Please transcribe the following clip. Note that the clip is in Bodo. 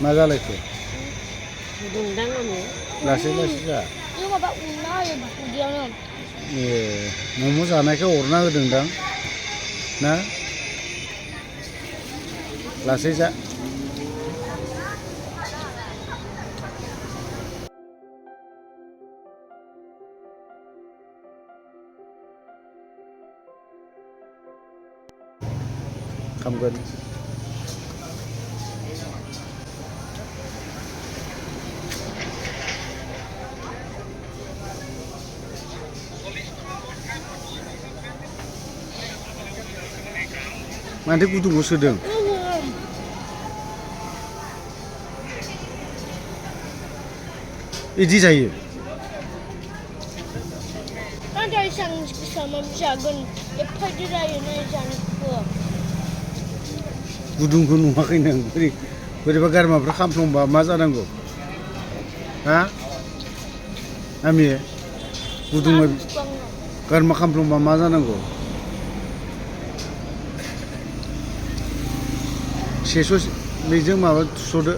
मा जालायखो गुदुंदां आङो लासै लासै जा Ini bapak Una ya dia nih. ए मम' जानायखौ अरना होदोंदां ना लासै जा खामगोन मानोथो गुदुंखौ सोदों इदि जायो Ada yang sama jagon. Apa dia ini jangan ke. गुदुंखौ नुवाखै नों बोरैबा गारमाफ्रा खामफ्लंबा मा जानांगौ हा आमि गुदुङै गारमा खामफ्लंबा मा जानांगौ सेस' बेजों माबा थुस'दो